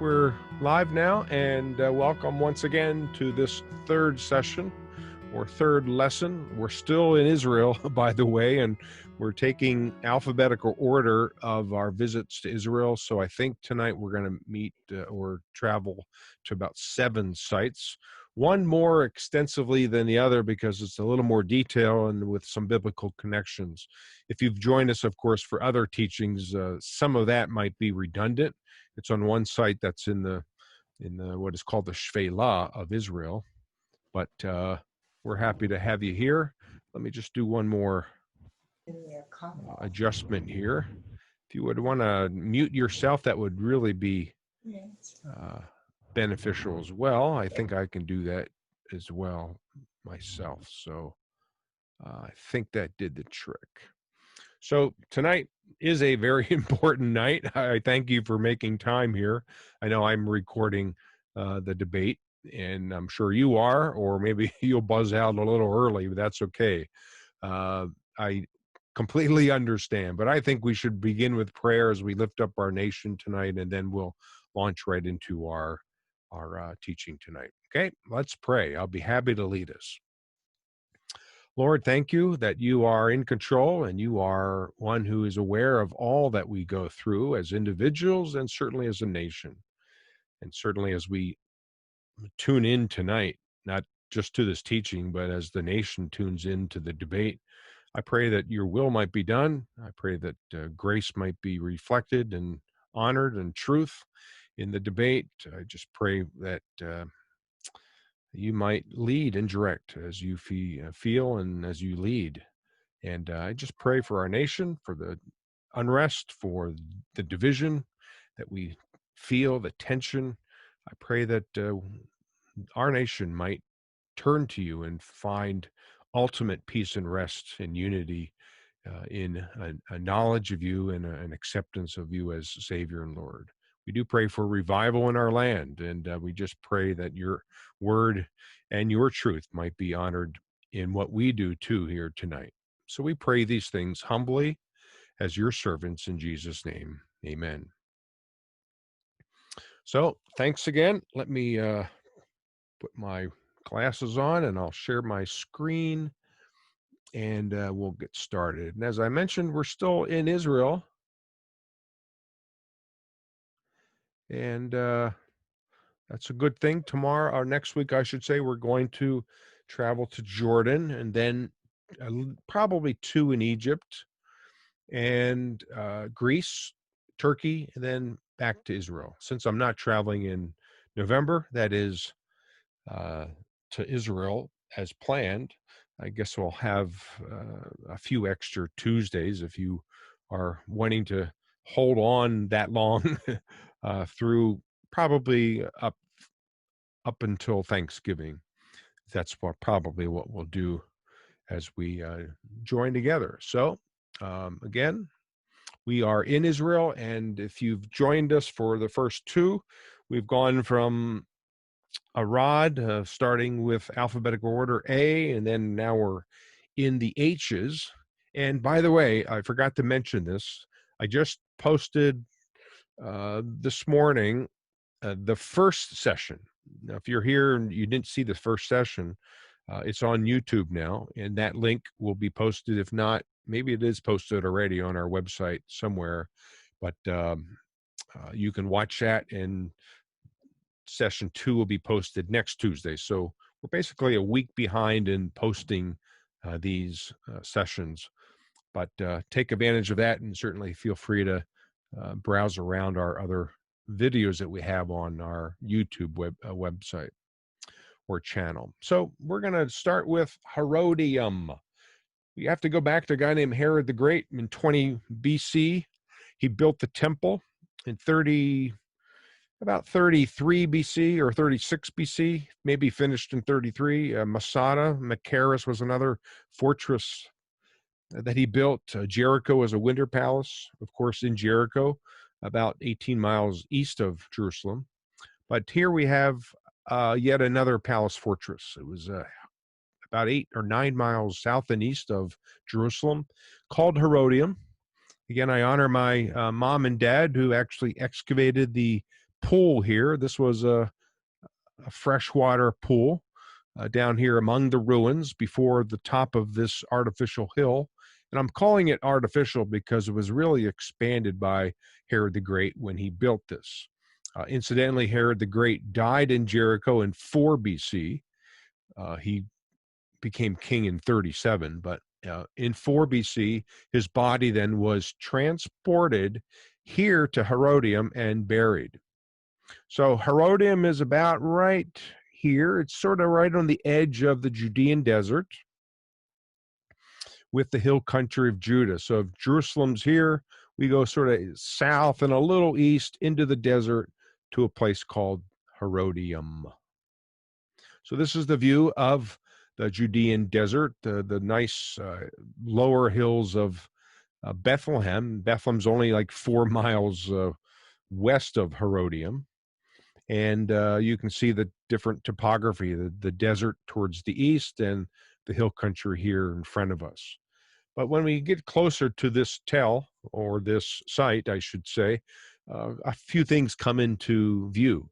we're live now, and welcome once again to this third session or third lesson. We're still in Israel, by the way, and we're taking alphabetical order of our visits to Israel. So I think tonight we're going to meet or travel to about 7 sites, one more extensively than the other because it's a little more detail and with some biblical connections. If you've joined us, of course, for other teachings, some of that might be redundant. It's on one site that's in the what is called the Shvela of Israel, but we're happy to have you here. Let me just do one more adjustment here. If you would want to mute yourself, that would really be beneficial as well. I think I can do that as well myself. So I think that did the trick. So tonight is a very important night. I thank you for making time here. I know I'm recording the debate, and I'm sure you are, or maybe you'll buzz out a little early, but that's okay. I completely understand, but I think we should begin with prayer as we lift up our nation tonight, and then we'll launch right into our teaching tonight. Okay, let's pray. I'll be happy to lead us. Lord, thank you that you are in control and you are one who is aware of all that we go through as individuals and certainly as a nation. And certainly as we tune in tonight, not just to this teaching, but as the nation tunes into the debate, I pray that your will might be done. I pray that grace might be reflected and honored and truth in the debate. I just pray that you might lead and direct as you feel and as you lead. And I just pray for our nation, for the unrest, for the division that we feel, the tension. I pray that our nation might turn to you and find ultimate peace and rest and unity in a knowledge of you and an acceptance of you as Savior and Lord. We do pray for revival in our land, and we just pray that your word and your truth might be honored in what we do too here tonight. So we pray these things humbly as your servants in Jesus' name. Amen. So thanks again. Let me put my glasses on and I'll share my screen and we'll get started. And as I mentioned, we're still in Israel. And that's a good thing. Tomorrow, or next week, I should say, we're going to travel to Jordan and then probably 2 in Egypt and Greece, Turkey, and then back to Israel. Since I'm not traveling in November, that is to Israel as planned, I guess we'll have a few extra Tuesdays if you are wanting to hold on that long through probably up until Thanksgiving. That's probably what we'll do as we join together. So again, we are in Israel, and if you've joined us for the first 2, we've gone from Arad, starting with alphabetical order A, and then now we're in the H's. And by the way, I forgot to mention this. I just posted this morning the first session. Now, if you're here and you didn't see the first session, it's on YouTube now, and that link will be posted. If not, maybe it is posted already on our website somewhere, but you can watch that, and session 2 will be posted next Tuesday. So we're basically a week behind in posting these sessions, but take advantage of that, and certainly feel free to browse around our other videos that we have on our YouTube website or channel. So we're going to start with Herodium. We have to go back to a guy named Herod the Great in 20 BC. He built the temple in about 33 BC or 36 BC, maybe finished in 33. Masada, Machaerus was another fortress that he built. Jericho was a winter palace, of course, in Jericho, about 18 miles east of Jerusalem. But here we have yet another palace fortress. It was about 8 or 9 miles south and east of Jerusalem, called Herodium. Again, I honor my mom and dad who actually excavated the pool here. This was a freshwater pool down here among the ruins before the top of this artificial hill. And I'm calling it artificial because it was really expanded by Herod the Great when he built this. Incidentally, Herod the Great died in Jericho in 4 BC. He became king in 37, but in 4 BC, his body then was transported here to Herodium and buried. So Herodium is about right here. It's sort of right on the edge of the Judean desert with the hill country of Judah. So if Jerusalem's here, we go sort of south and a little east into the desert to a place called Herodium. So this is the view of the Judean desert, the nice lower hills of Bethlehem. Bethlehem's only like 4 miles west of Herodium. And you can see the different topography, the desert towards the east and the hill country here in front of us. But when we get closer to this tell, or this site, I should say, a few things come into view.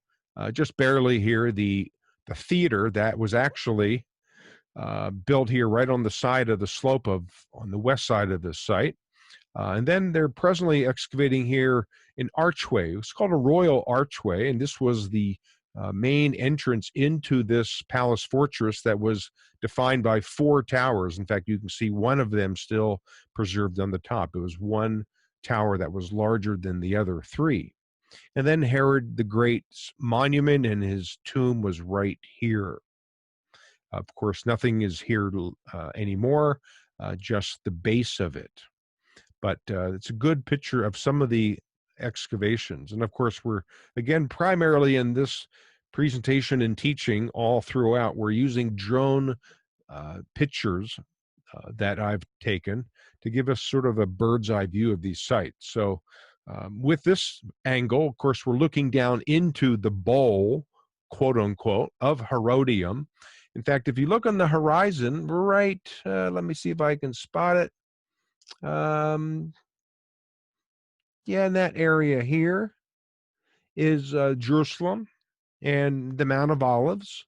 Just barely here, the theater that was actually built here right on the side of the slope on the west side of this site. And then they're presently excavating here an archway. It's called a royal archway, and this was the main entrance into this palace fortress that was defined by 4 towers. In fact, you can see one of them still preserved on the top. It was one tower that was larger than the other 3. And then Herod the Great's monument and his tomb was right here. Of course, nothing is here anymore, just the base of it. But it's a good picture of some of the excavations. And of course, we're, again, primarily in this presentation and teaching all throughout, we're using drone pictures that I've taken to give us sort of a bird's eye view of these sites. So with this angle, of course, we're looking down into the bowl, quote unquote, of Herodium. In fact, if you look on the horizon, right, let me see if I can spot it. Yeah, in that area here is Jerusalem and the Mount of Olives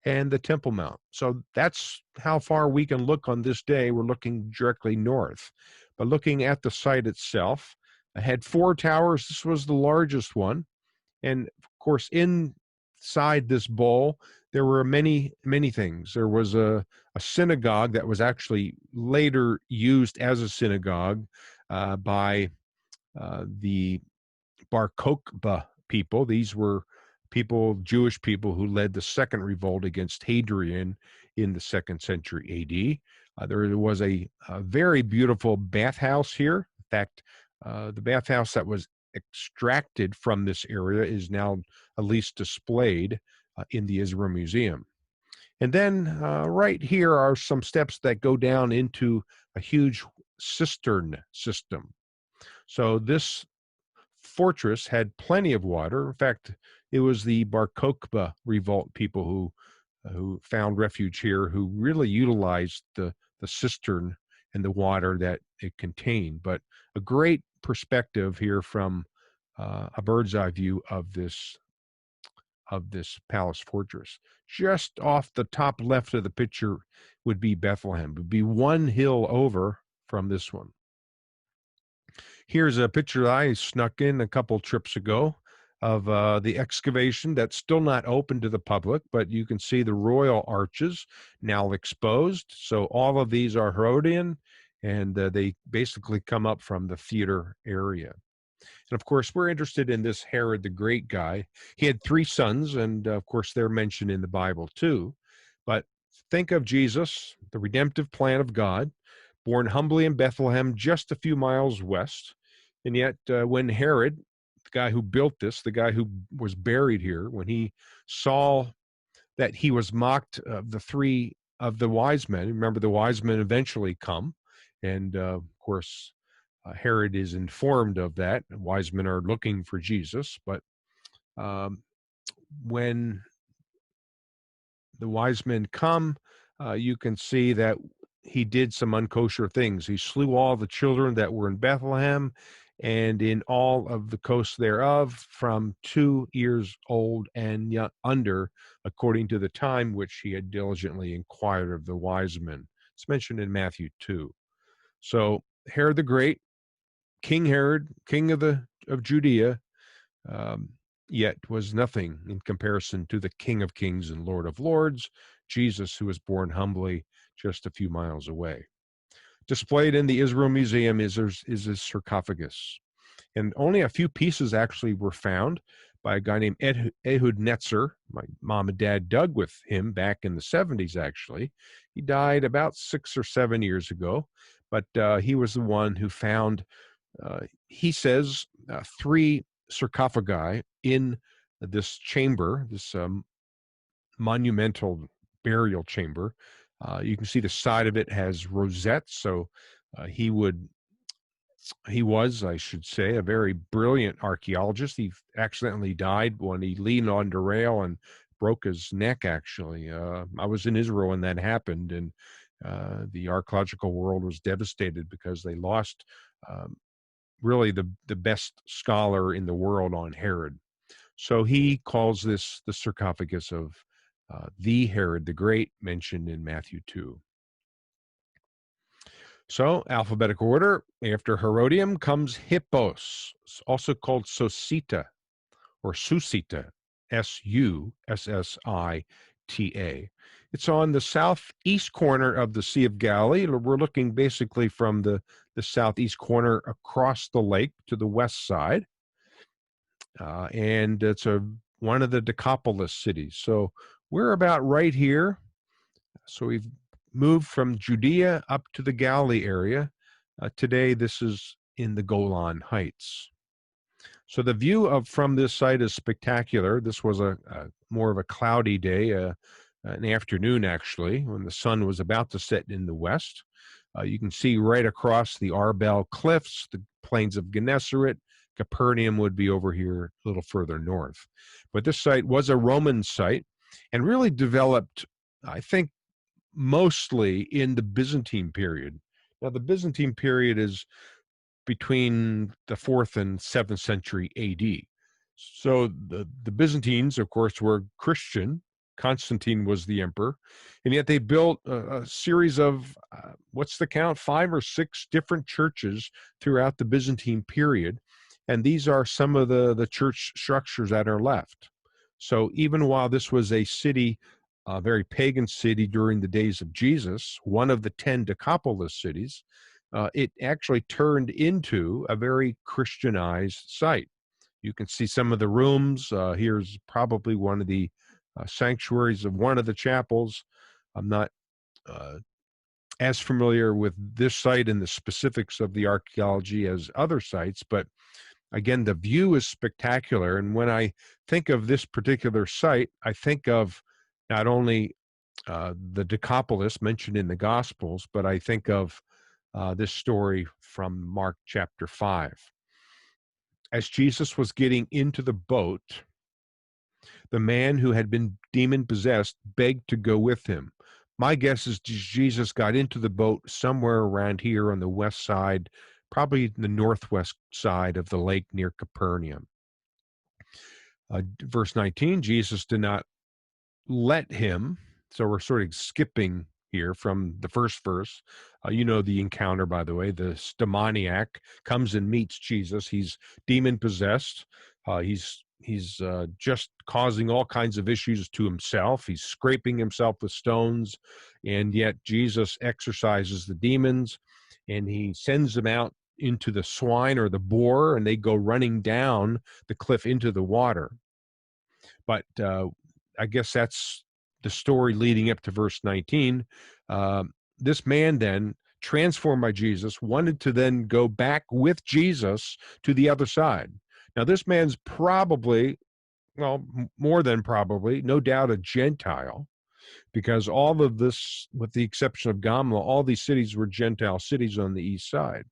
and the Temple Mount. So that's how far we can look on this day. We're looking directly north. But looking at the site itself, I had 4 towers. This was the largest one. And of course, inside this bowl, there were many, many things. There was a synagogue that was actually later used as a synagogue by the Bar Kokhba people. These were people, Jewish people, who led the second revolt against Hadrian in the 2nd century AD. There was a very beautiful bathhouse here. In fact, the bathhouse that was extracted from this area is now at least displayed in the Israel Museum. And then right here are some steps that go down into a huge cistern system. So this fortress had plenty of water. In fact, it was the Bar Kokhba revolt people who found refuge here, who really utilized the cistern and the water that it contained. But a great perspective here from a bird's eye view of this palace fortress. Just off the top left of the picture would be Bethlehem. It would be one hill over from this one. Here's a picture I snuck in a couple trips ago of the excavation that's still not open to the public, but you can see the royal arches now exposed. So all of these are Herodian, and they basically come up from the theater area. And of course, we're interested in this Herod the Great guy. He had 3 sons, and of course, they're mentioned in the Bible too. But think of Jesus, the redemptive plan of God, born humbly in Bethlehem, just a few miles west. And yet, when Herod, the guy who built this, the guy who was buried here, when he saw that he was mocked of the 3 of the wise men, remember the wise men eventually come, and of course, Herod is informed of that. Wise men are looking for Jesus, but when the wise men come, you can see that he did some unkosher things. He slew all the children that were in Bethlehem, and in all of the coasts thereof, from 2 years old and under, according to the time which he had diligently inquired of the wise men. It's mentioned in Matthew 2. So Herod the Great, King Herod, king of Judea, um, yet was nothing in comparison to the King of Kings and Lord of Lords, Jesus, who was born humbly just a few miles away. Displayed in the Israel Museum is his sarcophagus. And only a few pieces actually were found by a guy named Ehud Netzer. My mom and dad dug with him back in the 70s, actually. He died about 6 or 7 years ago, but he was the one who found, he says, 3 sarcophagi in this chamber, this monumental burial chamber. You can see the side of it has rosettes, so he was, I should say, a very brilliant archaeologist. He accidentally died when he leaned on the rail and broke his neck, actually. I was in Israel when that happened, and the archaeological world was devastated because they lost really the best scholar in the world on Herod. So he calls this the sarcophagus of the Herod the Great, mentioned in Matthew 2. So, alphabetical order, after Herodium comes Hippos, also called Sosita or Susita, Sussita. It's on the southeast corner of the Sea of Galilee. We're looking basically from the southeast corner across the lake to the west side. And it's one of the Decapolis cities. So we're about right here. So we've moved from Judea up to the Galilee area. Today, this is in the Golan Heights. So the view from this site is spectacular. This was a more of a cloudy day, an afternoon actually, when the sun was about to set in the west. You can see right across the Arbel Cliffs, the plains of Gennesaret. Capernaum would be over here a little further north. But this site was a Roman site and really developed, I think, mostly in the Byzantine period. Now, the Byzantine period is between the 4th and 7th century AD. So the Byzantines, of course, were Christian. Constantine was the emperor, and yet they built a series of, what's the count, 5 or 6 different churches throughout the Byzantine period, and these are some of the church structures that are left. So even while this was a city, a very pagan city during the days of Jesus, one of the 10 Decapolis cities, it actually turned into a very Christianized site. You can see some of the rooms. Here's probably one of the sanctuaries of one of the chapels. I'm not as familiar with this site and the specifics of the archaeology as other sites, but again, the view is spectacular. And when I think of this particular site, I think of not only the Decapolis mentioned in the Gospels, but I think of this story from Mark chapter 5. As Jesus was getting into the boat, the man who had been demon possessed begged to go with him. My guess is Jesus got into the boat somewhere around here on the west side, probably the northwest side of the lake near Capernaum. Verse 19, Jesus did not let him. So we're sort of skipping here from the first verse. You know the encounter, by the way. The demoniac comes and meets Jesus. He's demon possessed. He's just causing all kinds of issues to himself. He's scraping himself with stones, and yet Jesus exorcises the demons, and he sends them out into the swine or the boar, and they go running down the cliff into the water. But I guess that's the story leading up to verse 19. This man then, transformed by Jesus, wanted to then go back with Jesus to the other side. Now, this man's probably, well, more than probably, no doubt a Gentile, because all of this, with the exception of Gamla, all these cities were Gentile cities on the east side.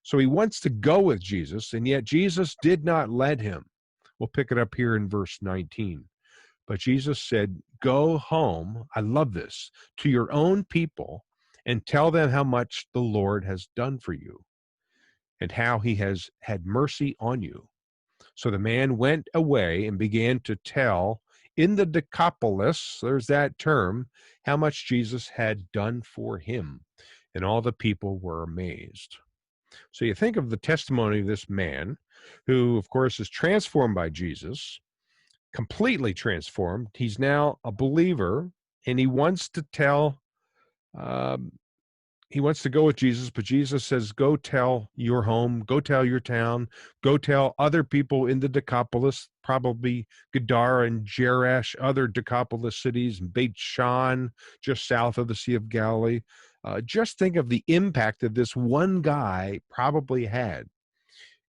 So he wants to go with Jesus, and yet Jesus did not let him. We'll pick it up here in verse 19. But Jesus said, go home, I love this, to your own people and tell them how much the Lord has done for you. and how he has had mercy on you." So the man went away and began to tell in the Decapolis, there's that term, how much Jesus had done for him. And all the people were amazed. So you think of the testimony of this man, who, of course, is transformed by Jesus, completely transformed. He's now a believer, and he wants to tell, um, he wants to go with Jesus, but Jesus says, go tell your home, go tell your town, go tell other people in the Decapolis, probably Gadara and Jerash, other Decapolis cities, and Beit Shan, just south of the Sea of Galilee. Just think of the impact that this one guy probably had.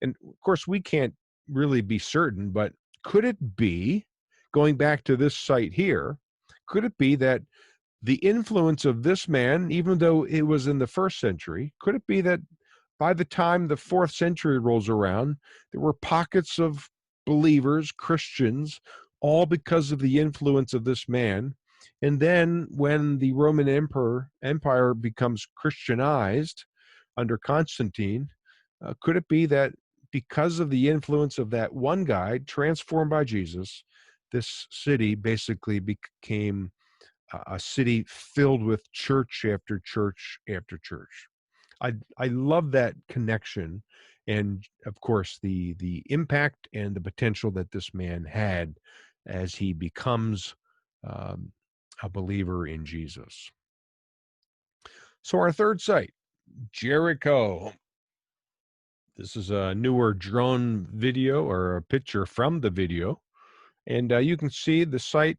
And of course, we can't really be certain, but could it be, going back to this site here, could it be that the influence of this man, even though it was in the first century, could it be that by the time the fourth century rolls around, there were pockets of believers, Christians, all because of the influence of this man? And then when the Roman Empire becomes Christianized under Constantine, could it be that because of the influence of that one guy transformed by Jesus, this city basically became a city filled with church after church after church? I love that connection, and of course the impact and the potential that this man had as he becomes um, a believer in Jesus. So our third site, Jericho. This is a newer drone video or a picture from the video, and you can see the site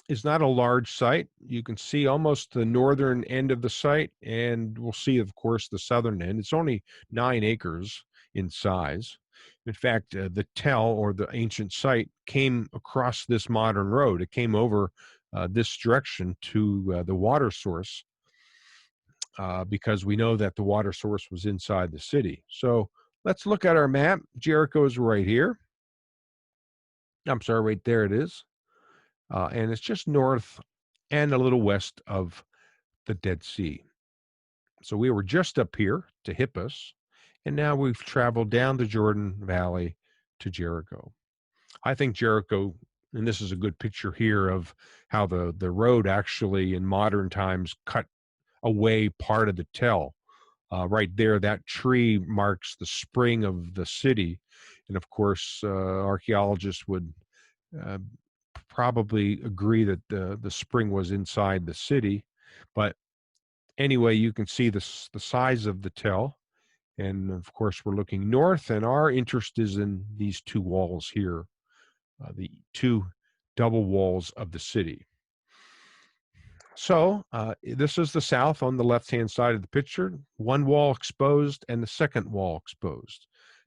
is not a large site. You can see almost the northern end of the site, and we'll see, of course, the southern end. It's only 9 acres in size. In fact, the tell, or the ancient site, came across this modern road. It came over this direction to the water source, because we know that the water source was inside the city. So let's look at our map. Jericho is right here. I'm sorry, right there it is. And it's just north and a little west of the Dead Sea. So we were just up here to Hippos, and now we've traveled down the Jordan Valley to Jericho. I think Jericho, and this is a good picture here of how the road actually in modern times cut away part of the tell. Right there, that tree marks the spring of the city. And of course, archaeologists would uh, probably agree that the spring was inside the city. But anyway, you can see the size of the tell. And of course, we're looking north, and our interest is in these two walls here, the two double walls of the city. So this is the south on the left-hand side of the picture, one wall exposed and the second wall exposed.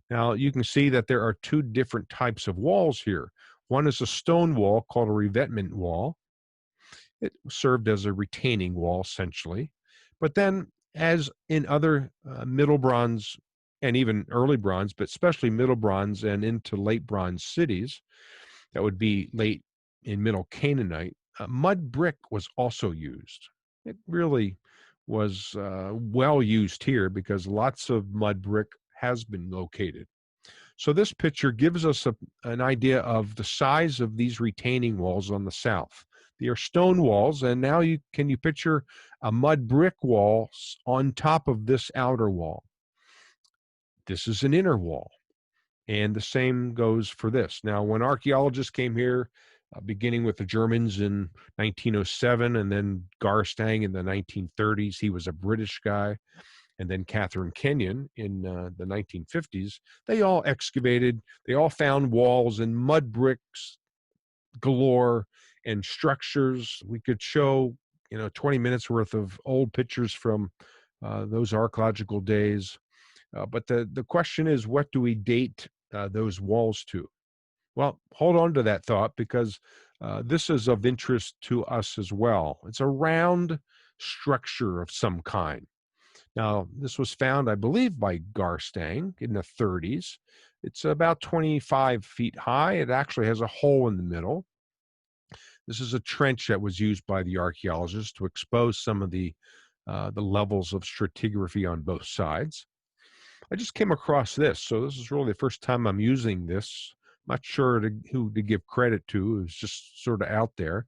Now, you can see that there are two different types of walls here. One is a stone wall called a revetment wall. It served as a retaining wall, essentially. But then, as in other Middle Bronze and even early Bronze, but especially Middle Bronze and into Late Bronze cities, that would be late in Middle Canaanite, mud brick was also used. It really was well used here because lots of mud brick has been located. So this picture gives us an idea of the size of these retaining walls on the south. They are stone walls, and now can you picture a mud brick wall on top of this outer wall? This is an inner wall, and the same goes for this. Now, when archaeologists came here, beginning with the Germans in 1907, and then Garstang in the 1930s, he was a British guy, and then Catherine Kenyon in the 1950s, they all excavated, they all found walls and mud bricks galore and structures. We could show, 20 minutes worth of old pictures from those archaeological days. But the question is, what do we date those walls to? Well, hold on to that thought, because this is of interest to us as well. It's a round structure of some kind. Now, this was found, I believe, by Garstang in the 30s. It's about 25 feet high. It actually has a hole in the middle. This is a trench that was used by the archaeologists to expose some of the levels of stratigraphy on both sides. I just came across this, so this is really the first time I'm using this. I'm not sure who to give credit to. It was just sort of out there.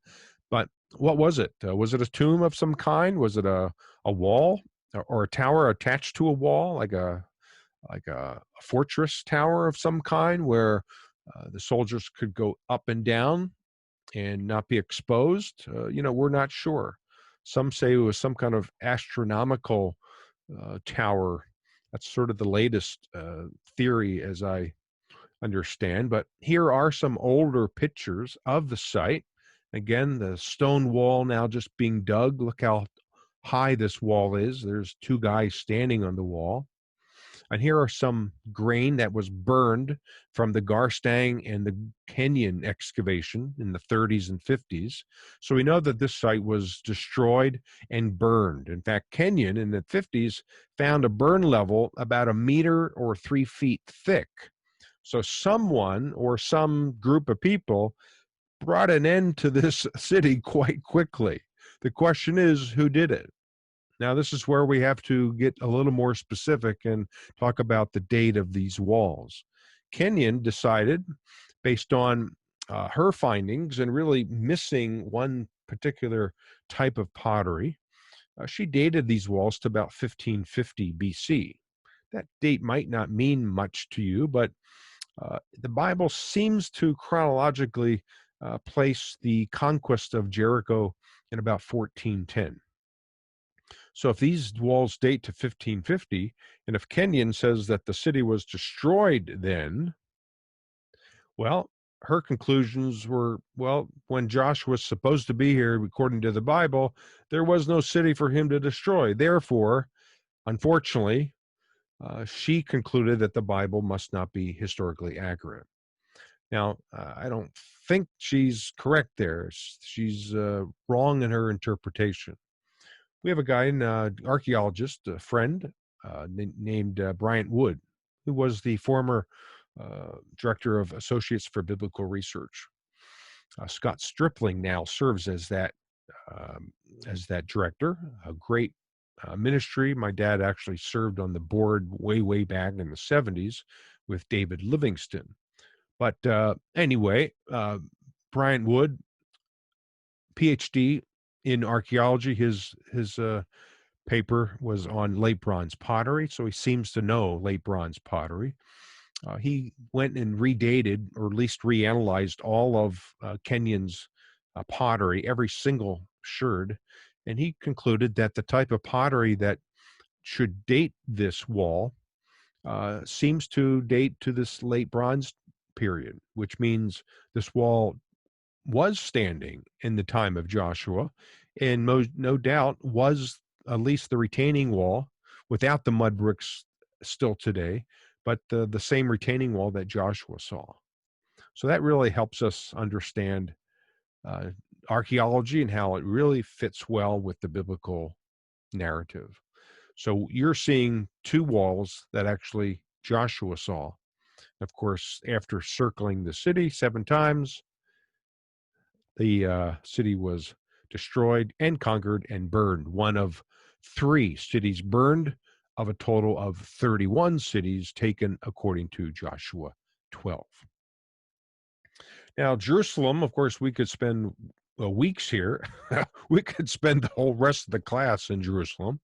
But what was it? Was it a tomb of some kind? Was it a wall or a tower attached to a wall, like a fortress tower of some kind, where the soldiers could go up and down and not be exposed? We're not sure. Some say it was some kind of astronomical tower. That's sort of the latest theory, as I understand. But here are some older pictures of the site. Again, the stone wall now just being dug. Look how high this wall is. There's two guys standing on the wall. And here are some grain that was burned from the Garstang and the Kenyon excavation in the 30s and 50s. So we know that this site was destroyed and burned. In fact, Kenyon in the 50s found a burn level about 1 meter or 3 feet thick. So someone or some group of people brought an end to this city quite quickly. The question is, who did it? Now, this is where we have to get a little more specific and talk about the date of these walls. Kenyon decided, based on her findings and really missing one particular type of pottery, she dated these walls to about 1550 BC. That date might not mean much to you, but the Bible seems to chronologically place the conquest of Jericho in about 1410. So if these walls date to 1550, and if Kenyon says that the city was destroyed then, well, her conclusions were, well, when Joshua was supposed to be here, according to the Bible, there was no city for him to destroy. Therefore, unfortunately, she concluded that the Bible must not be historically accurate. Now, I don't think she's correct there. She's wrong in her interpretation. We have a guy, an archaeologist, a friend named Bryant Wood, who was the former director of Associates for Biblical Research. Scott Stripling now serves as that director. A great ministry. My dad actually served on the board way back in the 70s with David Livingston. But anyway, Bryant Wood, PhD in archaeology. His paper was on late bronze pottery, so he seems to know late bronze pottery. He went and redated, or at least reanalyzed, all of Kenyon's pottery, every single sherd, and he concluded that the type of pottery that should date this wall seems to date to this late bronze period, which means this wall was standing in the time of Joshua, and no doubt was at least the retaining wall without the mud bricks still today, but the same retaining wall that Joshua saw. So that really helps us understand uh, archaeology and how it really fits well with the biblical narrative. So you're seeing two walls that actually Joshua saw. Of course, after circling the city 7 times, the city was destroyed and conquered and burned. One of 3 cities burned, of a total of 31 cities taken according to Joshua 12. Now, Jerusalem, of course, we could spend weeks here. We could spend the whole rest of the class in Jerusalem.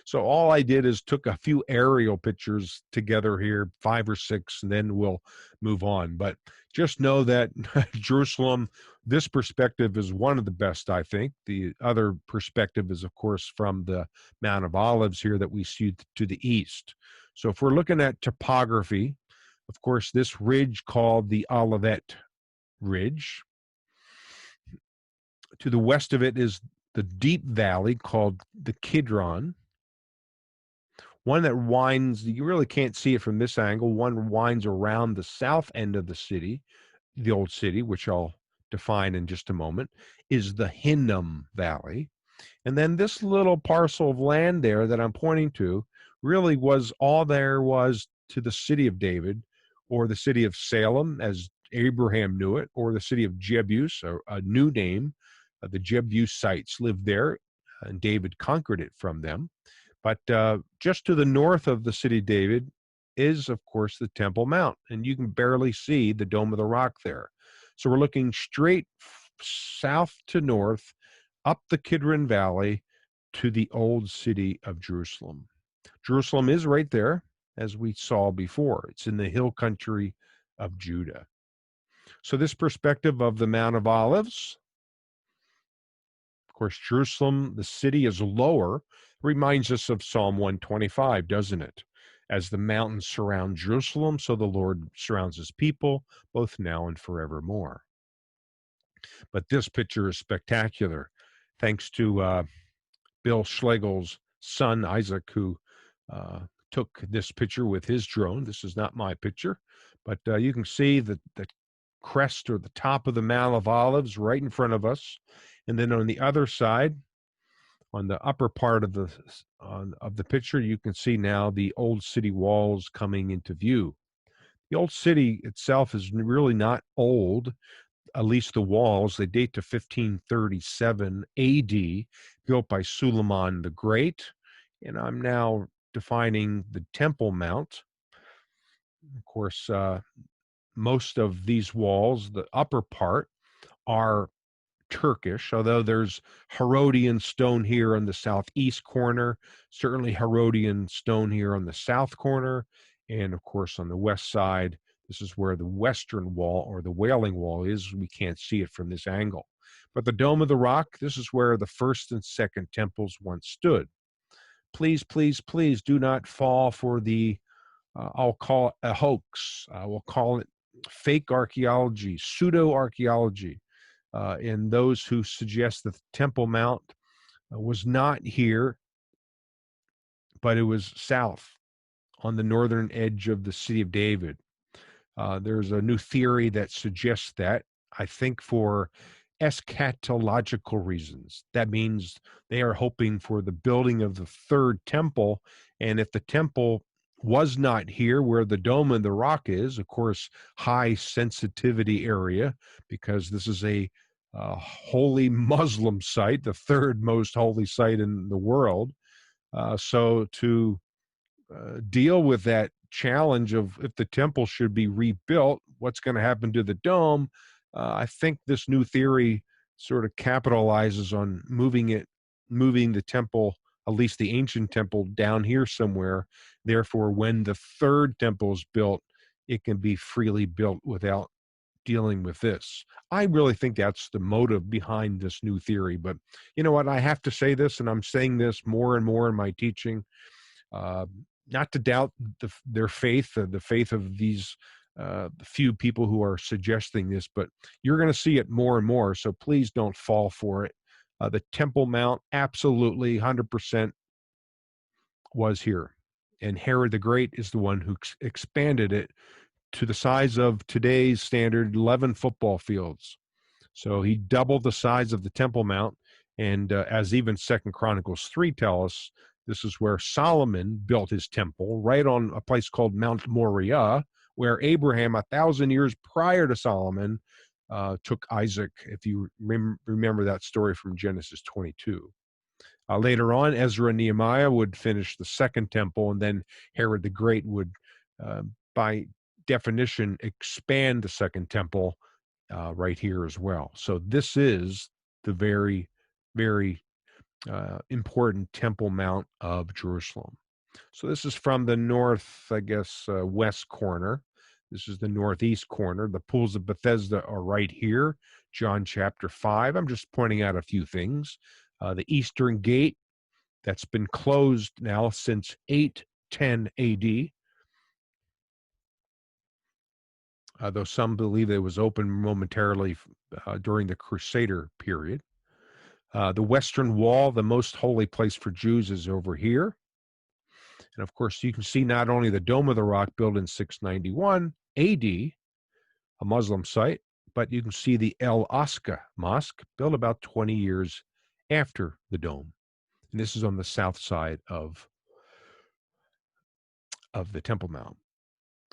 So all I did is took a few aerial pictures together here, 5 or 6, and then we'll move on. But just know that Jerusalem, this perspective is one of the best, I think. The other perspective is, of course, from the Mount of Olives here that we see to the east. So if we're looking at topography, of course, this ridge called the Olivet Ridge. To the west of it is the deep valley called the Kidron. One that winds, you really can't see it from this angle, one winds around the south end of the city, the old city, which I'll define in just a moment, is the Hinnom Valley. And then this little parcel of land there that I'm pointing to really was all there was to the city of David, or the city of Salem, as Abraham knew it, or the city of Jebus, a new name. The Jebusites lived there, and David conquered it from them. But just to the north of the city of David is, of course, the Temple Mount, and you can barely see the Dome of the Rock there. So we're looking straight south to north, up the Kidron Valley to the old city of Jerusalem. Jerusalem is right there, as we saw before. It's in the hill country of Judah. So this perspective of the Mount of Olives, of course, Jerusalem, the city, is lower, reminds us of Psalm 125, doesn't it? As the mountains surround Jerusalem, so the Lord surrounds his people, both now and forevermore. But this picture is spectacular, thanks to Bill Schlegel's son, Isaac, who took this picture with his drone. This is not my picture, but you can see the crest or the top of the Mount of Olives right in front of us. And then on the other side, on the upper part of the picture, you can see now the old city walls coming into view. The old city itself is really not old, at least the walls. They date to 1537 AD, built by Suleiman the Great. And I'm now defining the Temple Mount. Of course, most of these walls, the upper part, are Turkish, although there's Herodian stone here on the southeast corner, certainly Herodian stone here on the south corner, and of course on the west side, this is where the western wall or the Wailing Wall is. We can't see it from this angle. But the Dome of the Rock, this is where the first and second temples once stood. Please, please, please do not fall for the, I'll call it a hoax. We'll call it fake archaeology, pseudo-archaeology. And those who suggest that the Temple Mount was not here, but it was south on the northern edge of the city of David. There's a new theory that suggests that, I think for eschatological reasons. That means they are hoping for the building of the third temple. And if the temple was not here where the Dome of the Rock is, of course, high sensitivity area, because this is a holy Muslim site, the third most holy site in the world. So to deal with that challenge of if the temple should be rebuilt, what's going to happen to the dome? I think this new theory sort of capitalizes on moving the temple, at least the ancient temple, down here somewhere. Therefore, when the third temple is built, it can be freely built without dealing with this. I really think that's the motive behind this new theory. But you know what? I have to say this, and I'm saying this more and more in my teaching. Not to doubt their faith, the faith of these few people who are suggesting this, but you're going to see it more and more. So please don't fall for it. The Temple Mount, absolutely 100% was here. And Herod the Great is the one who expanded it to the size of today's standard 11 football fields. So he doubled the size of the Temple Mount. And as even 2 Chronicles 3 tell us, this is where Solomon built his temple, right on a place called Mount Moriah, where Abraham, 1,000 years prior to Solomon, took Isaac, if you remember that story from Genesis 22. Later on, Ezra and Nehemiah would finish the second temple, and then Herod the Great would, by definition, expand the second temple right here as well. So this is the very, very important Temple Mount of Jerusalem. So this is from the north, I guess, west corner. This is the northeast corner. The pools of Bethesda are right here, John chapter 5. I'm just pointing out a few things. The eastern gate, that's been closed now since 810 AD. Though some believe it was open momentarily during the Crusader period. The Western Wall, the most holy place for Jews, is over here. And of course, you can see not only the Dome of the Rock built in 691 AD, a Muslim site, but you can see the El Aqsa Mosque built about 20 years after the dome. And this is on the south side of the Temple Mount.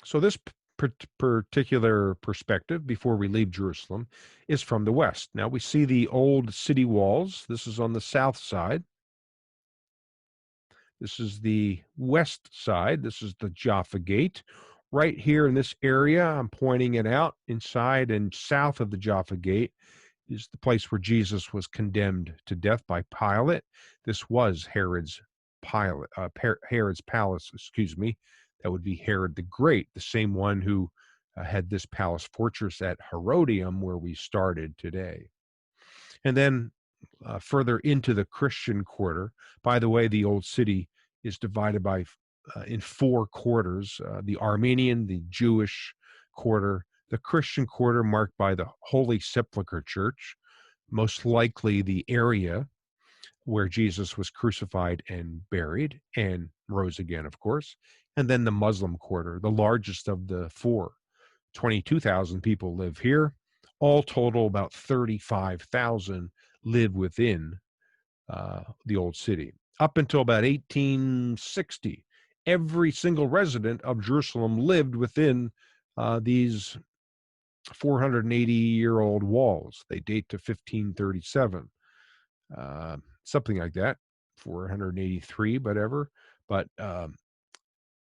So this particular perspective, before we leave Jerusalem, is from the west. Now we see the old city walls. This is on the south side. This is the west side. This is the Jaffa Gate. Right here in this area, I'm pointing it out, inside and south of the Jaffa Gate is the place where Jesus was condemned to death by Pilate. This was Herod's palace, excuse me. That would be Herod the Great, the same one who had this palace fortress at Herodium where we started today. And then further into the Christian quarter, by the way, the old city is divided in four quarters, the Armenian, the Jewish quarter, the Christian quarter marked by the Holy Sepulchre Church, most likely the area where Jesus was crucified and buried and rose again, of course, and then the Muslim quarter, the largest of the four. 22,000 people live here. All total, about 35,000 live within the old city. Up until about 1860, every single resident of Jerusalem lived within these 480-year-old walls. They date to 1537, something like that, 483, whatever. But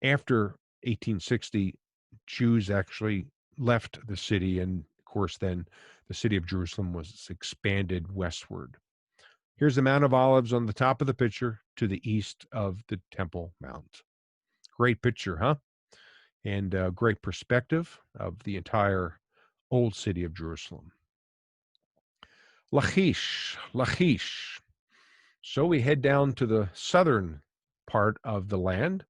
after 1860, Jews actually left the city, and of course, then the city of Jerusalem was expanded westward. Here's the Mount of Olives on the top of the picture to the east of the Temple Mount. Great picture, huh? And great perspective of the entire old city of Jerusalem. Lachish. So we head down to the southern part of the land.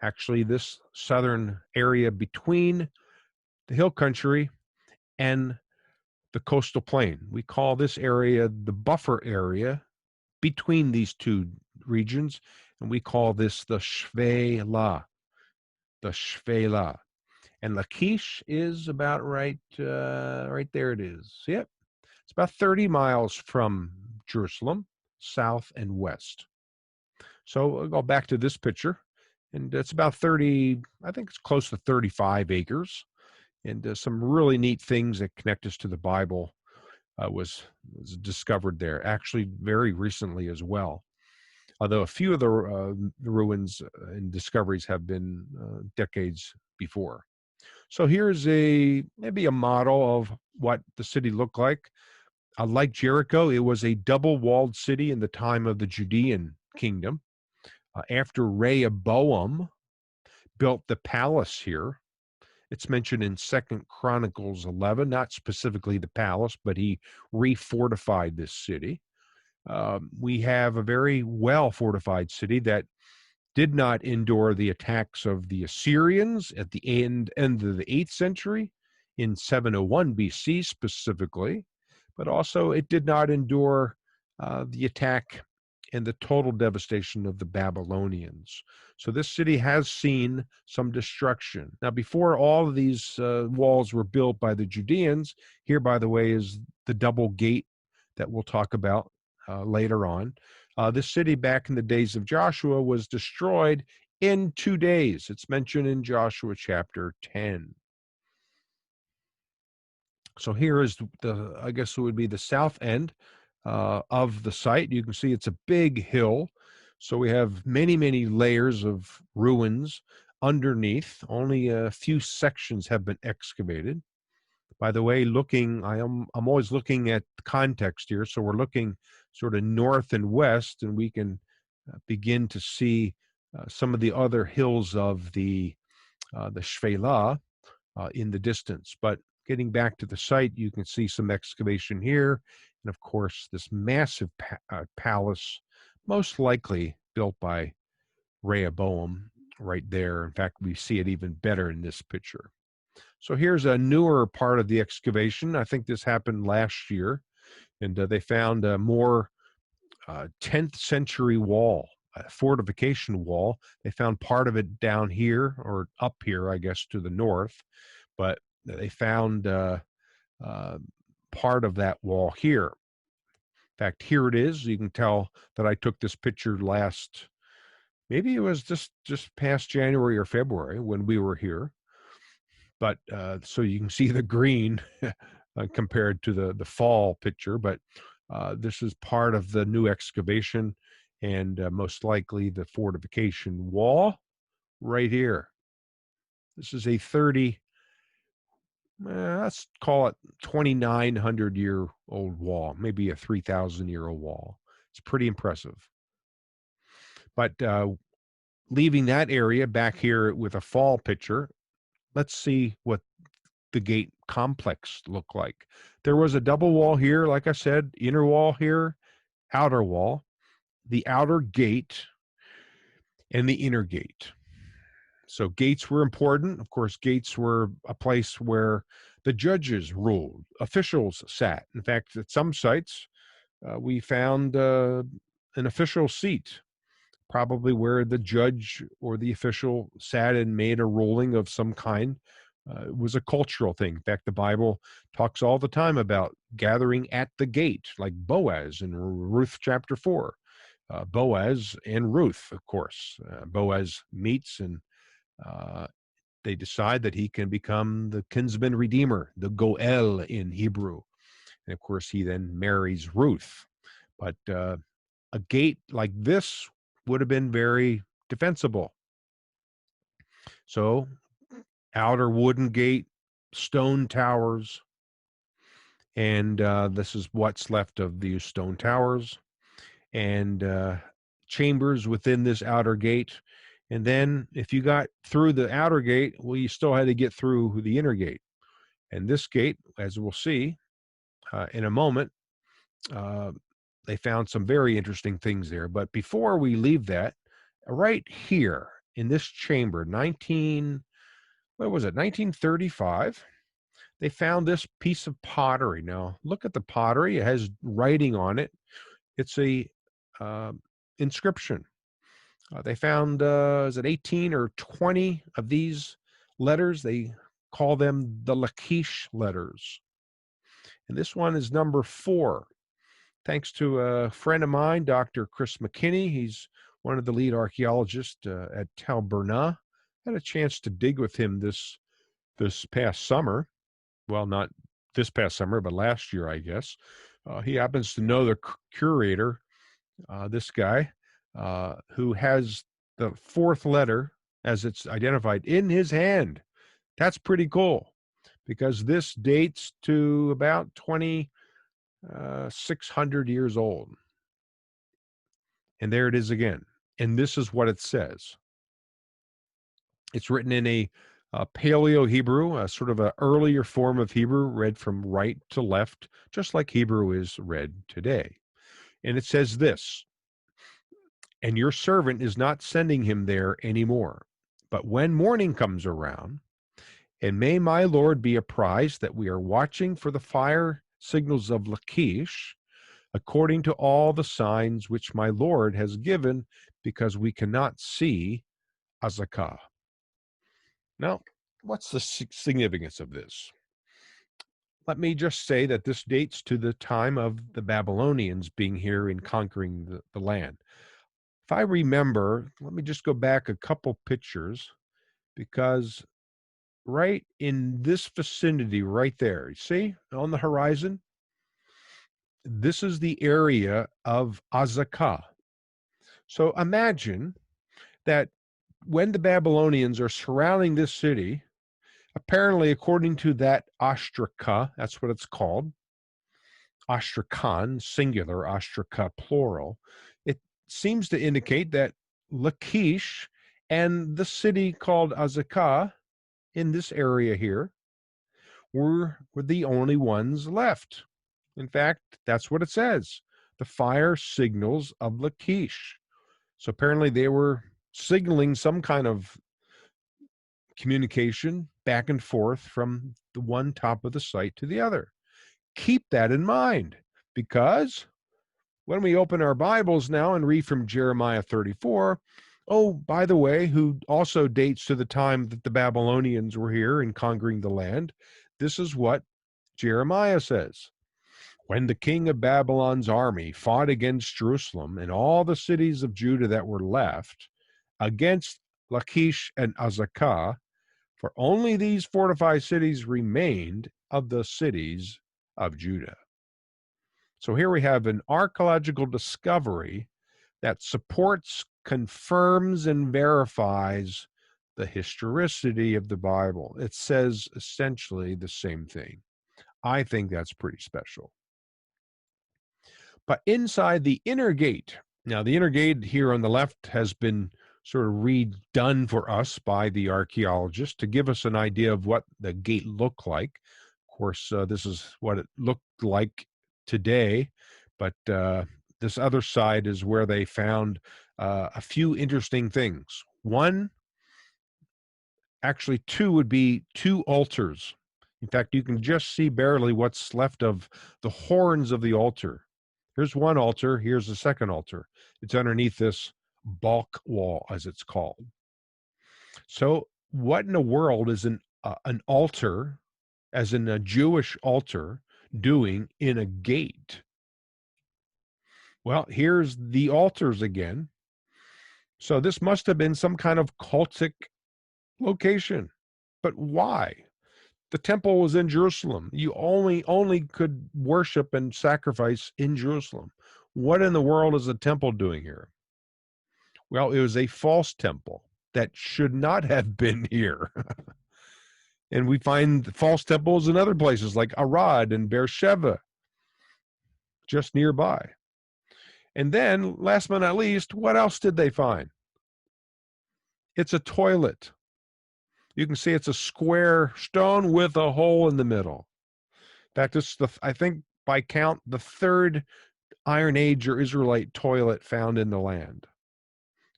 Actually, this southern area between the hill country and the coastal plain. We call this area the buffer area between these two regions, and we call this the Shvela. The Shvela. And Lachish is about right there it is. Yep. It's about 30 miles from Jerusalem, south and west. So I'll go back to this picture, and it's about 30, I think it's close to 35 acres, and some really neat things that connect us to the Bible was discovered there, actually very recently as well. Although a few of the ruins and discoveries have been decades before. So here's maybe a model of what the city looked like. Like Jericho, it was a double-walled city in the time of the Judean kingdom. After Rehoboam built the palace here, it's mentioned in 2 Chronicles 11, not specifically the palace, but he refortified this city. We have a very well-fortified city that did not endure the attacks of the Assyrians at the end of the 8th century, in 701 BC specifically, but also it did not endure the attack and the total devastation of the Babylonians. So this city has seen some destruction. Now, before all of these walls were built by the Judeans, here, by the way, is the double gate that we'll talk about later on. This city, back in the days of Joshua, was destroyed in 2 days. It's mentioned in Joshua chapter 10. So here is I guess it would be the south end of the site. You can see it's a big hill. So we have many, many layers of ruins underneath. Only a few sections have been excavated. By the way, I'm always looking at context here. So we're looking sort of north and west, and we can begin to see some of the other hills of the Shvela in the distance. But getting back to the site, you can see some excavation here. And of course, this massive palace, most likely built by Rehoboam right there. In fact, we see it even better in this picture. So here's a newer part of the excavation. I think this happened last year, and they found a more 10th century wall, a fortification wall. They found part of it down here, or up here, I guess, to the north, but they found part of that wall here. In fact, here it is. You can tell that I took this picture maybe it was just past January or February when we were here. But so you can see the green compared to the fall picture. But this is part of the new excavation, and most likely the fortification wall right here. This is a 30, let's call it 2,900-year-old wall, maybe a 3,000-year-old wall. It's pretty impressive. But leaving that area back here with a fall picture, let's see what the gate complex looked like. There was a double wall here, like I said, inner wall here, outer wall, the outer gate, and the inner gate. So gates were important. Of course, gates were a place where the judges ruled, officials sat. In fact, at some sites, we found an official seat, probably where the judge or the official sat and made a ruling of some kind. It was a cultural thing. In fact, the Bible talks all the time about gathering at the gate, like Boaz in Ruth chapter 4. Boaz and Ruth, of course. Boaz meets and they decide that he can become the kinsman redeemer, the Goel in Hebrew. And of course, he then marries Ruth. But a gate like this would have been very defensible. So, outer wooden gate, stone towers, and this is what's left of these stone towers, and chambers within this outer gate. And then if you got through the outer gate, well, you still had to get through the inner gate. And this gate, as we'll see in a moment, they found some very interesting things there. But before we leave that, right here in this chamber, 1935, they found this piece of pottery. Now, look at the pottery. It has writing on it. It's a inscription. They found, is it 18 or 20 of these letters? They call them the Lachish letters. And this one is number 4. Thanks to a friend of mine, Dr. Chris McKinney. He's one of the lead archaeologists at Tal Burna. Had a chance to dig with him this past summer. Well, not this past summer, but last year, I guess. He happens to know the curator, this guy, who has the 4th letter, as it's identified, in his hand. That's pretty cool, because this dates to about 2,600 years old. And there it is again. And this is what it says. It's written in a Paleo Hebrew, a sort of an earlier form of Hebrew, read from right to left, just like Hebrew is read today. And it says this: "And your servant is not sending him there anymore. But when morning comes around, and may my Lord be apprised that we are watching for the fire signals of Lachish, according to all the signs which my Lord has given, because we cannot see Azekah." Now, what's the significance of this? Let me just say that this dates to the time of the Babylonians being here and conquering the land. If I remember, let me just go back a couple pictures, because right in this vicinity right there, you see on the horizon, this is the area of Azekah. So imagine that when the Babylonians are surrounding this city, apparently according to that ostraka, that's what it's called, ostrakhan, singular, ostraka, plural, it seems to indicate that Lachish and the city called Azekah in this area here were the only ones left. In fact, that's what it says. The fire signals of Lachish. So apparently they were signaling some kind of communication back and forth from the one top of the site to the other. Keep that in mind, because when we open our Bibles now and read from Jeremiah 34, oh, by the way, who also dates to the time that the Babylonians were here and conquering the land, this is what Jeremiah says. "When the king of Babylon's army fought against Jerusalem and all the cities of Judah that were left, against Lachish and Azekah, for only these fortified cities remained of the cities of Judah." So here we have an archaeological discovery that supports, confirms, and verifies the historicity of the Bible. It says essentially the same thing. I think that's pretty special. But inside the inner gate, now the inner gate here on the left has been sort of redone for us by the archaeologists to give us an idea of what the gate looked like. Of course, this is what it looked like today, but this other side is where they found a few interesting things. One, actually two, would be two altars. In fact, you can just see barely what's left of the horns of the altar. Here's one altar, here's the second altar. It's underneath this bulk wall, as it's called. So what in the world is an altar, as in a Jewish altar, doing in a gate? Well, here's the altars again. So this must have been some kind of cultic location. But why? The temple was in Jerusalem. You only could worship and sacrifice in Jerusalem. What in the world is the temple doing here? Well, it was a false temple that should not have been here. And we find false temples in other places like Arad and Beersheba, just nearby. And then, last but not least, what else did they find? It's a toilet. You can see it's a square stone with a hole in the middle. In fact, it's I think by count, the third Iron Age or Israelite toilet found in the land.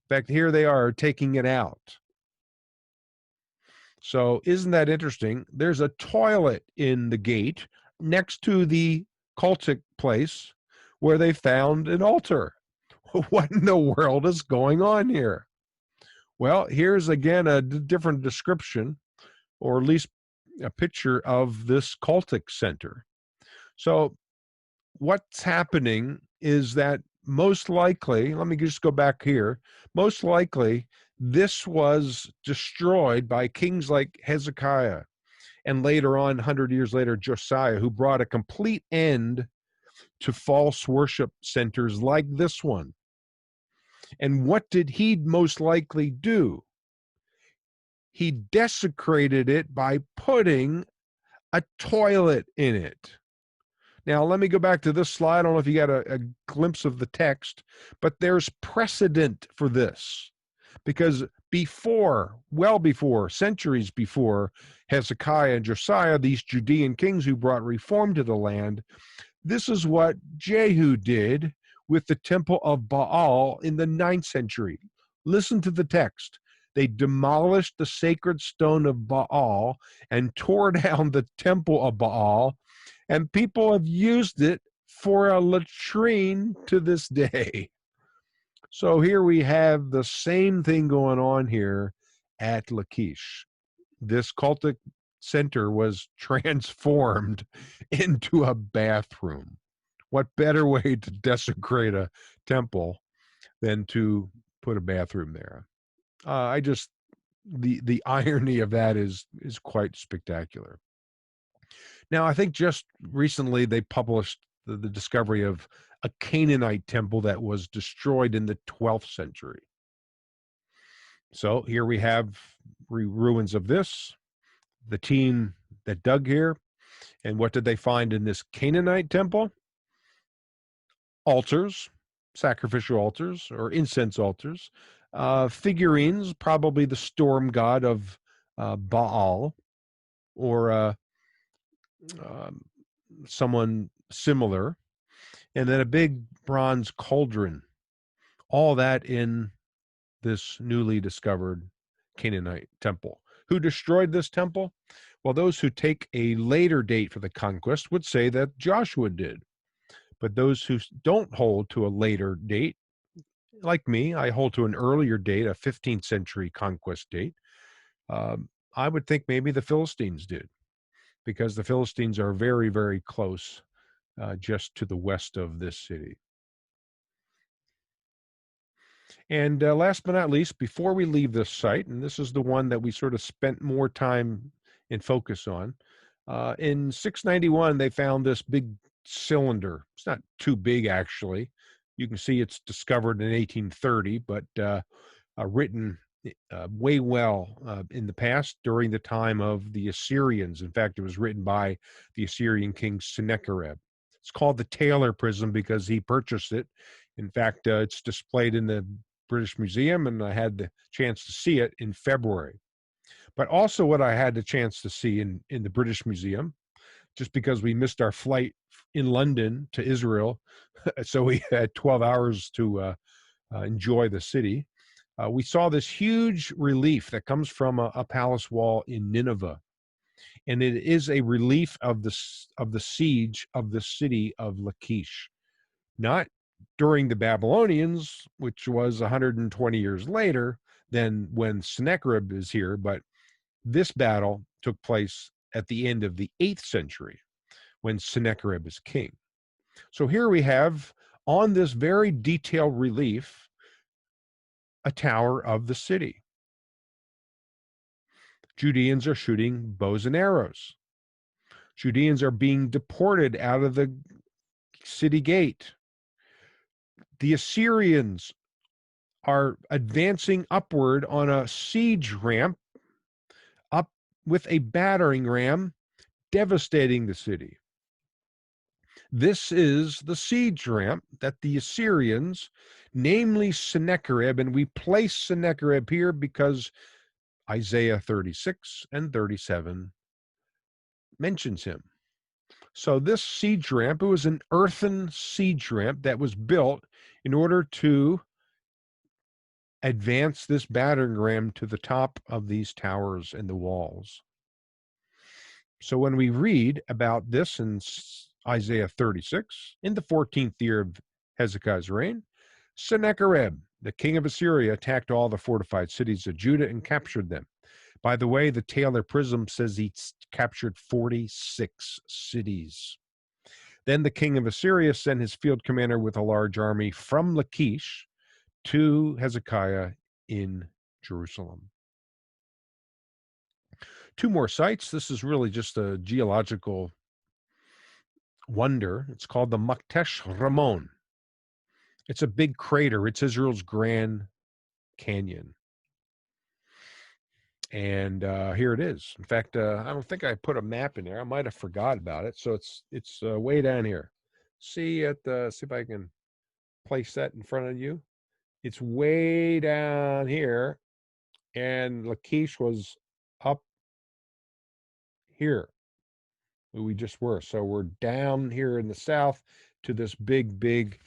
In fact, here they are taking it out. So isn't that interesting? There's a toilet in the gate next to the cultic place where they found an altar. What in the world is going on here? Well, here's again a different description, or at least a picture of this cultic center. So what's happening is that most likely, let me just go back here, most likely this was destroyed by kings like Hezekiah and later on, 100 years later, Josiah, who brought a complete end to false worship centers like this one. And what did he most likely do? He desecrated it by putting a toilet in it. Now, let me go back to this slide. I don't know if you got a glimpse of the text, but there's precedent for this. Because well before, centuries before Hezekiah and Josiah, these Judean kings who brought reform to the land, this is what Jehu did with the temple of Baal in the 9th century. Listen to the text. They demolished the sacred stone of Baal and tore down the temple of Baal, and people have used it for a latrine to this day. So here we have the same thing going on here at Lachish. This cultic center was transformed into a bathroom. What better way to desecrate a temple than to put a bathroom there? The irony of that is quite spectacular. Now, I think just recently they published the discovery of a Canaanite temple that was destroyed in the 12th century. So here we have ruins of this, the team that dug here. And what did they find in this Canaanite temple? Altars, sacrificial altars or incense altars, figurines, probably the storm god of Baal or someone similar, and then a big bronze cauldron, all that in this newly discovered Canaanite temple. Who destroyed this temple? Well, those who take a later date for the conquest would say that Joshua did. But those who don't hold to a later date, like me, I hold to an earlier date, a 15th century conquest date. I would think maybe the Philistines did, because the Philistines are very, very close, just to the west of this city. And last but not least, before we leave this site, and this is the one that we sort of spent more time in focus on, in 691, they found this big cylinder. It's not too big, actually. You can see it's discovered in 1830, but written way well in the past during the time of the Assyrians. In fact, it was written by the Assyrian king Sennacherib. It's called the Taylor Prism because he purchased it. In fact, it's displayed in the British Museum, and I had the chance to see it in February. But also what I had the chance to see in the British Museum, just because we missed our flight in London to Israel, so we had 12 hours to enjoy the city. We saw this huge relief that comes from a palace wall in Nineveh, and it is a relief of the siege of the city of Lachish, not during the Babylonians, which was 120 years later than when Sennacherib is here, but this battle took place at the end of the 8th century when Sennacherib is king. So here we have, on this very detailed relief, a tower of the city. Judeans are shooting bows and arrows. Judeans are being deported out of the city gate. The Assyrians are advancing upward on a siege ramp, up with a battering ram, devastating the city. This is the siege ramp that the Assyrians, namely Sennacherib, and we place Sennacherib here because Isaiah 36 and 37 mentions him. So this siege ramp, it was an earthen siege ramp that was built in order to advance this battering ram to the top of these towers and the walls. So when we read about this in Isaiah 36, in the 14th year of Hezekiah's reign, Sennacherib, the king of Assyria, attacked all the fortified cities of Judah and captured them. By the way, the Taylor Prism says he captured 46 cities. Then the king of Assyria sent his field commander with a large army from Lachish to Hezekiah in Jerusalem. Two more sites. This is really just a geological wonder. It's called the Maktesh Ramon. It's a big crater. It's Israel's Grand Canyon. And here it is. In fact, I don't think I put a map in there. I might have forgot about it. So it's way down here. See if I can place that in front of you. It's way down here, and Lachish was up here where we just were. So we're down here in the south to this big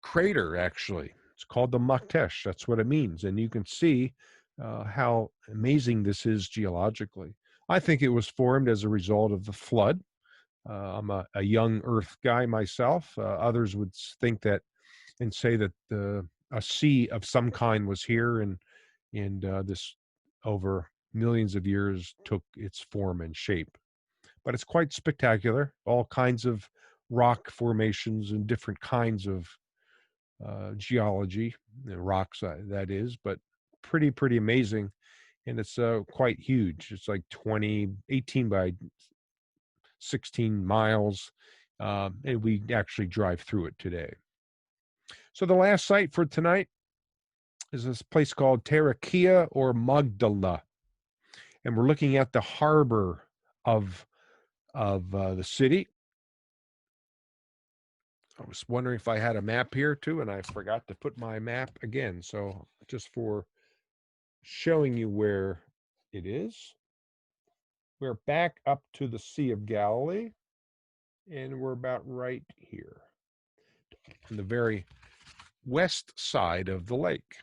crater, actually. It's called the Maktesh. That's what it means. And you can see how amazing this is geologically. I think it was formed as a result of the flood. I'm a young Earth guy myself. Others would think that and say that a sea of some kind was here, and this over millions of years took its form and shape. But it's quite spectacular. All kinds of rock formations and different kinds of geology, rocks that is, but pretty amazing. And it's quite huge. It's like 18 by 16 miles. And we actually drive through it today. So the last site for tonight is this place called Tarichaea or Magdala. And we're looking at the harbor of the city. I was wondering if I had a map here too, and I forgot to put my map again. So just for showing you where it is, we're back up to the Sea of Galilee, and we're about right here on the very west side of the lake.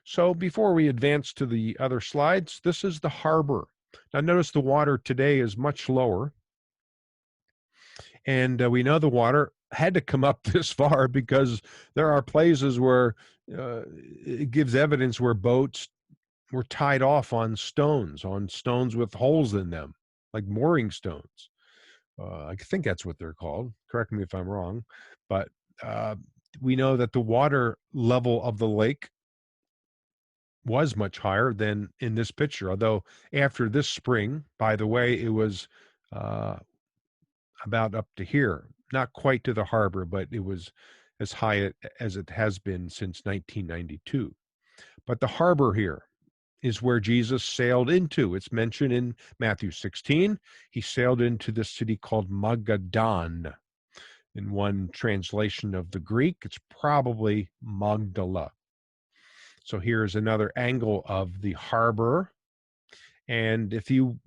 So before we advance to the other slides, this is the harbor. Now notice the water today is much lower, and we know the water had to come up this far because there are places where it gives evidence where boats were tied off on stones with holes in them, like mooring stones. I think that's what they're called. Correct me if I'm wrong. But we know that the water level of the lake was much higher than in this picture. Although after this spring, by the way, it was about up to here. Not quite to the harbor, but it was as high as it has been since 1992. But the harbor here is where Jesus sailed into. It's mentioned in Matthew 16. He sailed into the city called Magadan. In one translation of the Greek, it's probably Magdala. So here's another angle of the harbor. And if you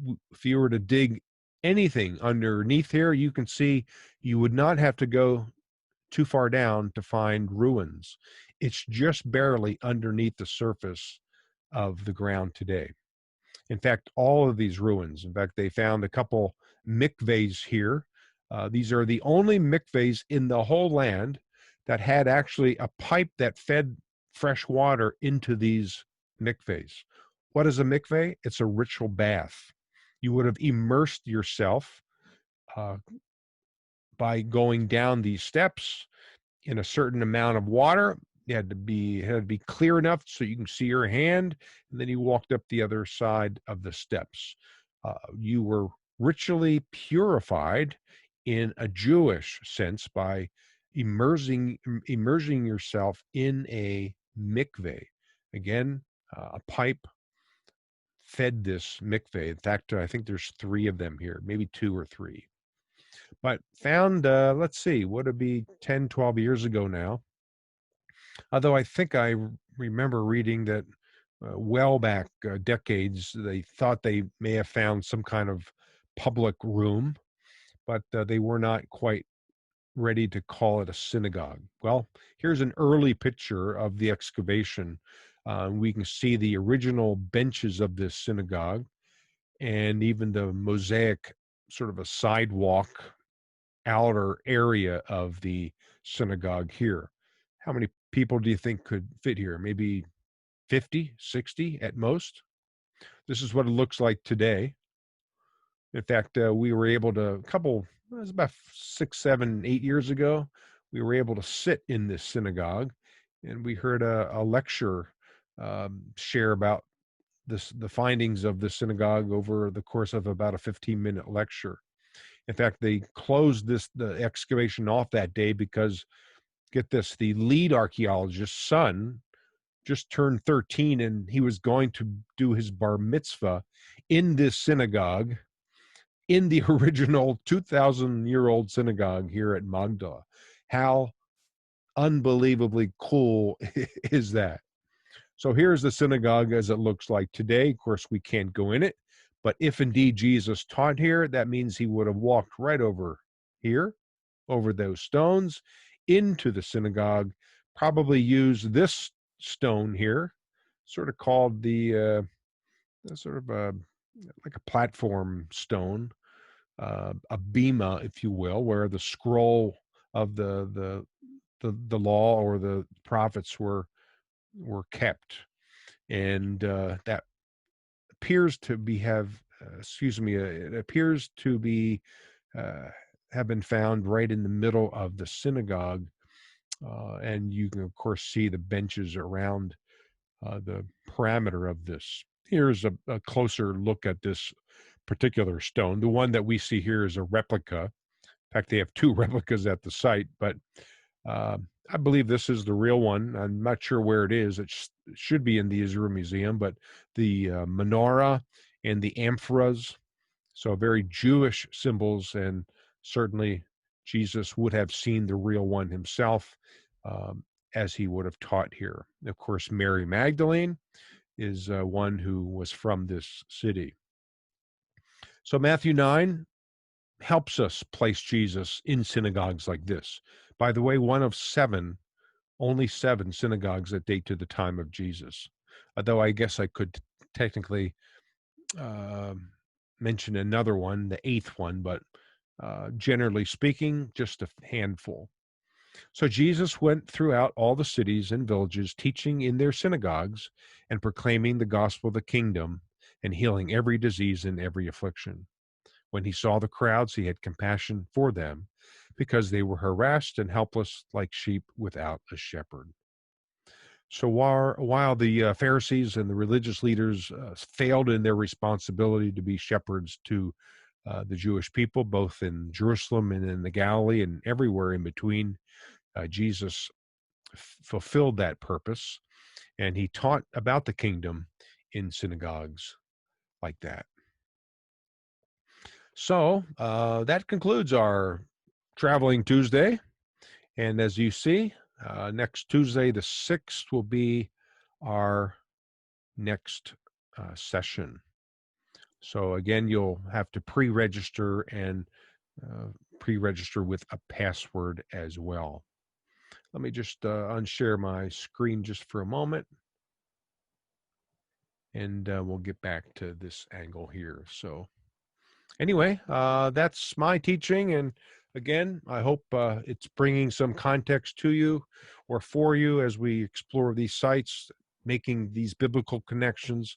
were to dig anything underneath here, you can see you would not have to go too far down to find ruins. It's just barely underneath the surface of the ground today. In fact, all of these ruins, in fact, they found a couple mikvahs here. These are the only mikvahs in the whole land that had actually a pipe that fed fresh water into these mikvahs. What is a mikveh? It's a ritual bath. You would have immersed yourself uh, by going down these steps in a certain amount of water. It had to be clear enough so you can see your hand, and then you walked up the other side of the steps. You were ritually purified in a Jewish sense by immersing yourself in a mikveh. Again, a pipe fed this mikveh. In fact, I think there's 3 of them here, maybe 2 or 3. But found, let's see, would it be 10, 12 years ago now? Although I think I remember reading that well back decades, they thought they may have found some kind of public room, but they were not quite ready to call it a synagogue. Well, here's an early picture of the excavation. We can see the original benches of this synagogue and even the mosaic, sort of a sidewalk outer area of the synagogue here. How many people do you think could fit here? Maybe 50, 60 at most? This is what it looks like today. In fact, we were able to, it was about 6, 7, 8 years ago, we were able to sit in this synagogue, and we heard a lecture share about the findings of the synagogue over the course of about a 15-minute lecture. In fact, they closed the excavation off that day because, get this, the lead archaeologist's son just turned 13, and he was going to do his bar mitzvah in this synagogue, in the original 2,000-year-old synagogue here at Magdala. How unbelievably cool is that? So here's the synagogue as it looks like today. Of course, we can't go in it, but if indeed Jesus taught here, that means he would have walked right over here, over those stones, into the synagogue, probably used this stone here, sort of called the sort of like a platform stone, a bema, if you will, where the scroll of the law or the prophets were kept, and that appears to be it appears to be have been found right in the middle of the synagogue, and you can of course see the benches around the parameter of this. Here's a closer look at this particular stone. The one that we see here is a replica. In fact, they have 2 replicas at the site, but I believe this is the real one. I'm not sure where it is. It should be in the Israel Museum, but the menorah and the amphoras, so very Jewish symbols, and certainly Jesus would have seen the real one himself, as he would have taught here. Of course, Mary Magdalene is one who was from this city. So Matthew 9 helps us place Jesus in synagogues like this. By the way, one of only 7 synagogues that date to the time of Jesus. Although I guess I could technically mention another one, the 8th one, but generally speaking, just a handful. So Jesus went throughout all the cities and villages, teaching in their synagogues and proclaiming the gospel of the kingdom and healing every disease and every affliction. When he saw the crowds, he had compassion for them because they were harassed and helpless like sheep without a shepherd. So while the Pharisees and the religious leaders failed in their responsibility to be shepherds to the Jewish people, both in Jerusalem and in the Galilee and everywhere in between, Jesus fulfilled that purpose, and he taught about the kingdom in synagogues like that. So that concludes our Traveling Tuesday. And as you see, next Tuesday, the 6th, will be our next session. So again, you'll have to pre-register and pre-register with a password as well. Let me just unshare my screen just for a moment. And we'll get back to this angle here. So anyway, that's my teaching. And again, I hope it's bringing some context to you or for you as we explore these sites, making these biblical connections.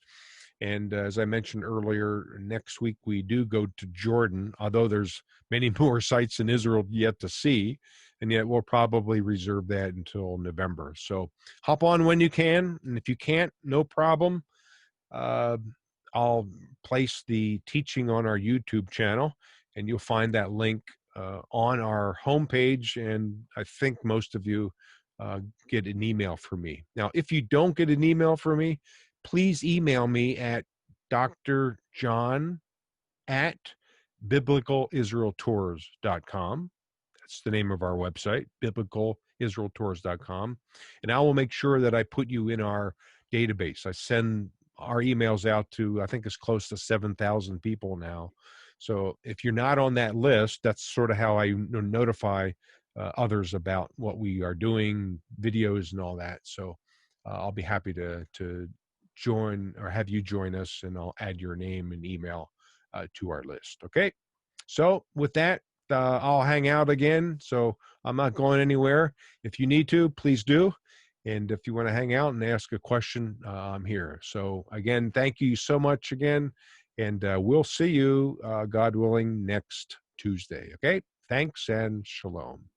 And as I mentioned earlier, next week we do go to Jordan, although there's many more sites in Israel yet to see, and yet we'll probably reserve that until November. So hop on when you can, and if you can't, no problem. I'll place the teaching on our YouTube channel, and you'll find that link on our homepage, and I think most of you get an email from me. Now, if you don't get an email from me, please email me at drjohn@biblicalisraeltours.com. That's the name of our website, biblicalisraeltours.com. And I will make sure that I put you in our database. I send our emails out to, I think it's close to 7,000 people now. So if you're not on that list, that's sort of how I notify others about what we are doing, videos and all that. So I'll be happy to join or have you join us, and I'll add your name and email to our list. Okay. So with that, I'll hang out again. So I'm not going anywhere. If you need to, please do. And if you want to hang out and ask a question, I'm here. So again, thank you so much again. And we'll see you, God willing, next Tuesday. Okay. Thanks and shalom.